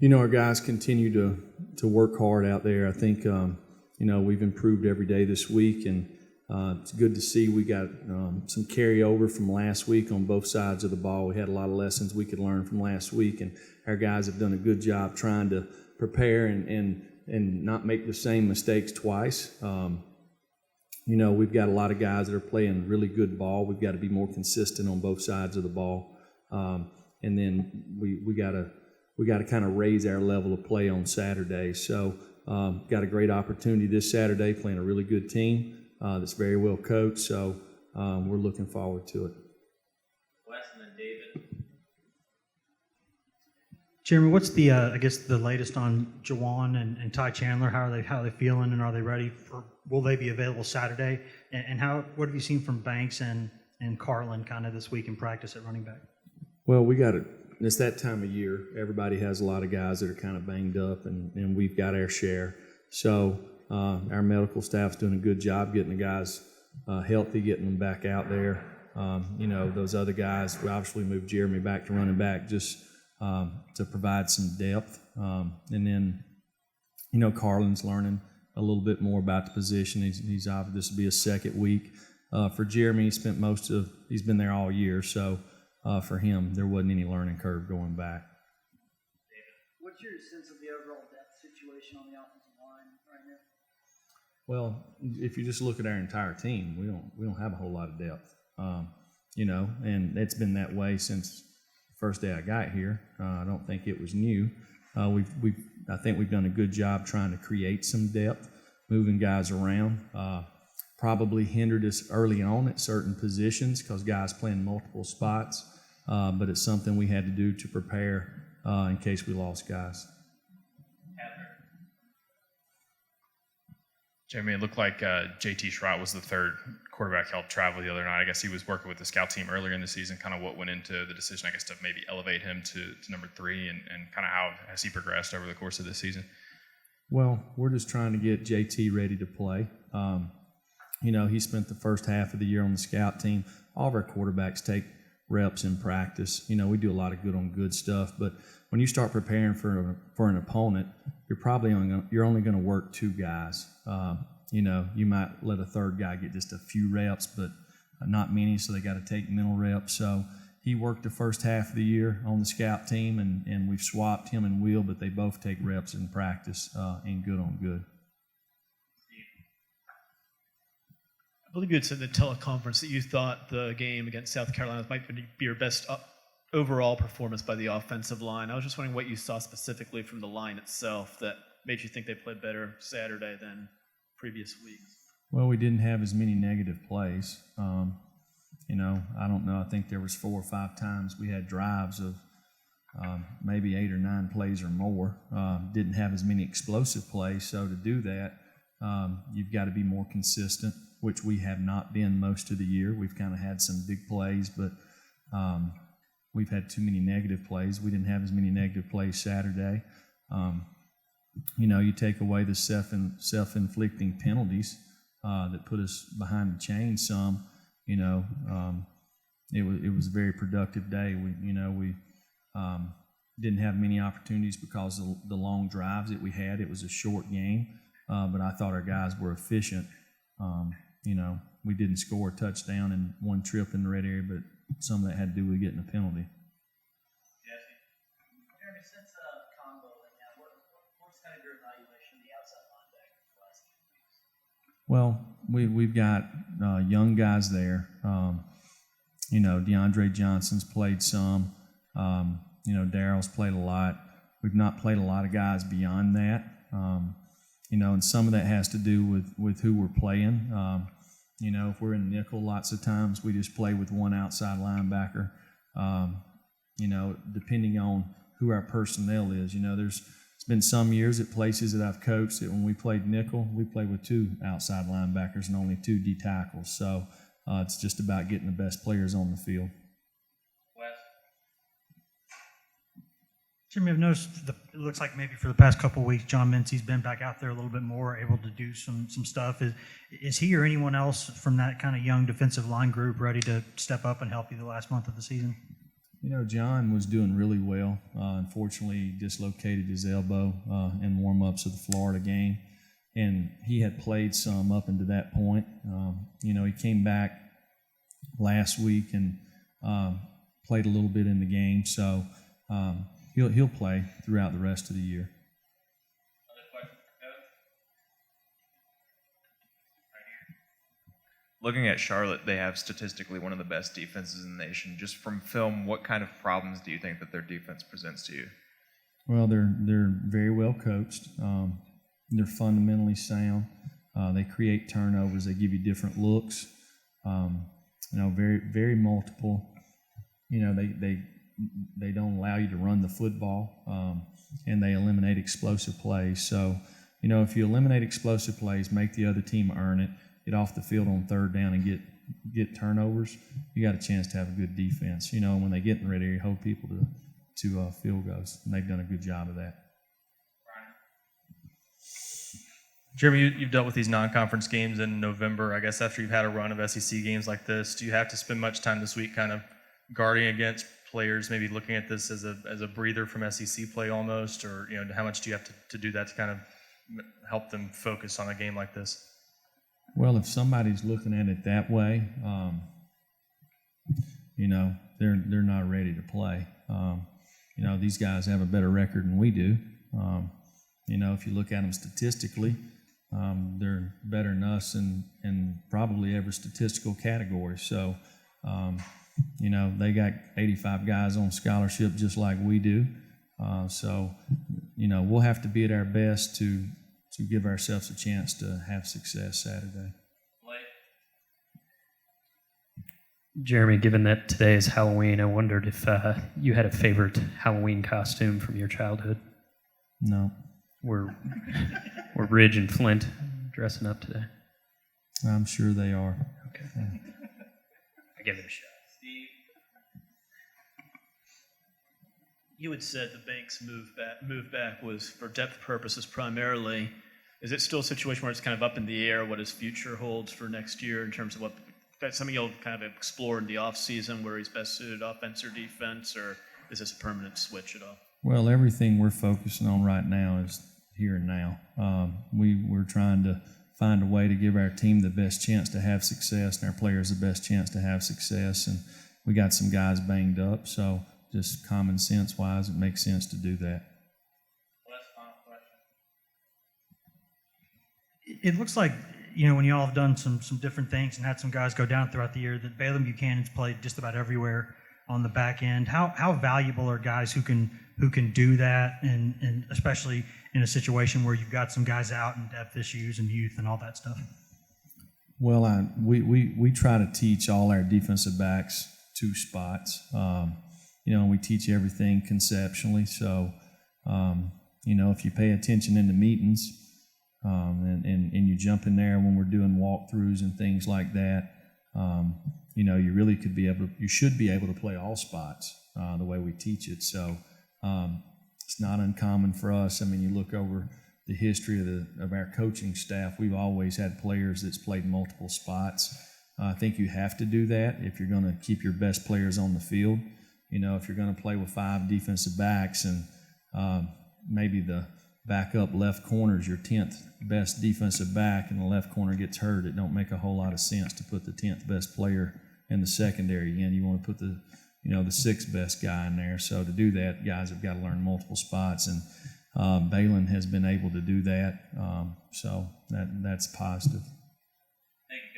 Our guys continue to work hard out there. I think, we've improved every day this week, and it's good to see we got some carryover from last week on both sides of the ball. We had a lot of lessons we could learn from last week, and our guys have done a good job trying to prepare and not make the same mistakes twice. We've got a lot of guys that are playing really good ball. We've got to be more consistent on both sides of the ball, and then we got to kind of raise our level of play on Saturday. So got a great opportunity this Saturday, playing a really good team that's very well coached. So we're looking forward to it. Wes and then David. Jeremy, what's the the latest on Jawan and Ty Chandler? How are they feeling, and are they ready for? Will they be available Saturday? And what have you seen from Banks and Carlin kind of this week in practice at running back? Well, it's that time of year. Everybody has a lot of guys that are kind of banged up, and we've got our share. So our medical staff's doing a good job getting the guys healthy, getting them back out there. Those other guys, we obviously moved Jeremy back to running back just to provide some depth. And then, Carlin's learning a little bit more about the position. He's obviously, this will be his second week. For Jeremy, he's been there all year, so for him, there wasn't any learning curve going back. What's your sense of the overall depth situation on the offensive line right now? Well, if you just look at our entire team, we don't have a whole lot of depth, and it's been that way since the first day I got here. I don't think it was new. I think we've done a good job trying to create some depth, moving guys around. Probably hindered us early on at certain positions because guys playing multiple spots, but it's something we had to do to prepare in case we lost guys. Jeremy, it looked like JT Schrott was the third quarterback help travel the other night. I guess he was working with the scout team earlier in the season. Kind of what went into the decision, I guess, to maybe elevate him to number 3, and kind of how has he progressed over the course of this season? Well, we're just trying to get JT ready to play. He spent the first half of the year on the scout team. All of our quarterbacks take reps in practice. We do a lot of good stuff, but when you start preparing for an opponent, you're only going to work 2 guys. You might let a third guy get just a few reps, but not many, so they got to take mental reps. So he worked the first half of the year on the scout team, and we've swapped him and Will, but they both take reps in practice in good on good. I believe you had said in the teleconference that you thought the game against South Carolina might be your best overall performance by the offensive line. I was just wondering what you saw specifically from the line itself that made you think they played better Saturday than previous weeks. Well, we didn't have as many negative plays. I don't know. I think there was 4 or 5 times we had drives of maybe 8 or 9 plays or more. Didn't have as many explosive plays. So to do that, you've got to be more consistent, which we have not been most of the year. We've kind of had some big plays, but we've had too many negative plays. We didn't have as many negative plays Saturday. You take away the self-inflicting penalties that put us behind the chain some. It was a very productive day. We didn't have many opportunities because of the long drives that we had. It was a short game, but I thought our guys were efficient. We didn't score a touchdown and 1 trip in the red area, but some of that had to do with getting a penalty. Jeremy, since Congo right now, what's kind of your evaluation of the outside linebacker for the last few weeks? Well, we've got young guys there. DeAndre Johnson's played some. Daryl's played a lot. We've not played a lot of guys beyond that. And some of that has to do with who we're playing. If we're in nickel, lots of times we just play with one outside linebacker. Depending on who our personnel is. There's been some years at places that I've coached that when we played nickel, we played with 2 outside linebackers and only 2 D tackles. So it's just about getting the best players on the field. Jimmy, I've noticed it looks like maybe for the past couple of weeks, John Mincy's been back out there a little bit more, able to do some stuff. Is he or anyone else from that kind of young defensive line group ready to step up and help you the last month of the season? John was doing really well. Unfortunately, he dislocated his elbow in warm-ups of the Florida game, and he had played some up into that point. He came back last week and played a little bit in the game, so he'll play throughout the rest of the year. Other questions for Coach? Looking at Charlotte, they have statistically one of the best defenses in the nation. Just from film, what kind of problems do you think that their defense presents to you? Well, they're very well coached. They're fundamentally sound. They create turnovers. They give you different looks. Very very multiple. They don't allow you to run the football, and they eliminate explosive plays. So, if you eliminate explosive plays, make the other team earn it, get off the field on third down and get turnovers, you got a chance to have a good defense. When they get ready, you hold people to field goals, and they've done a good job of that. Jeremy, you've dealt with these non-conference games in November. I guess after you've had a run of SEC games like this, do you have to spend much time this week kind of guarding against players, maybe looking at this as a breather from SEC play almost, or how much do you have to do that to kind of help them focus on a game like this? Well, if somebody's looking at it that way, they're not ready to play. These guys have a better record than we do. If you look at them statistically, they're better than us in probably every statistical category. So, they got 85 guys on scholarship just like we do. We'll have to be at our best to give ourselves a chance to have success Saturday. Blake? Jeremy, given that today is Halloween, I wondered if you had a favorite Halloween costume from your childhood. No. Were Ridge and Flint dressing up today? I'm sure they are. Okay. I give it a shot. Steve? You had said the bank's move back was for depth purposes primarily. Is it still a situation where it's kind of up in the air what his future holds for next year in terms of what that's something you'll kind of explore in the offseason where he's best suited offense or defense, or is this a permanent switch at all? Well, everything we're focusing on right now is here and now. We're trying to find a way to give our team the best chance to have success and our players the best chance to have success. And we got some guys banged up, so just common sense wise, it makes sense to do that. Last final question. It looks like, when you all have done some different things and had some guys go down throughout the year, that Balaam Buchanan's played just about everywhere on the back end. How valuable are guys who can do that, and especially in a situation where you've got some guys out and depth issues and youth and all that stuff? Well, we try to teach all our defensive backs 2 spots. We teach everything conceptually. So, if you pay attention in the meetings and you jump in there when we're doing walkthroughs and things like that, you really you should be able to play all spots the way we teach it. So it's not uncommon for us. You look over the history of our coaching staff, we've always had players that's played multiple spots. I think you have to do that if you're going to keep your best players on the field. If you're going to play with 5 defensive backs and maybe the backup left corner is your 10th best defensive back and the left corner gets hurt, it don't make a whole lot of sense to put the 10th best player in the secondary again. You want to put the 6th best guy in there. So to do that, guys have got to learn multiple spots, and Balin has been able to do that. So that's positive.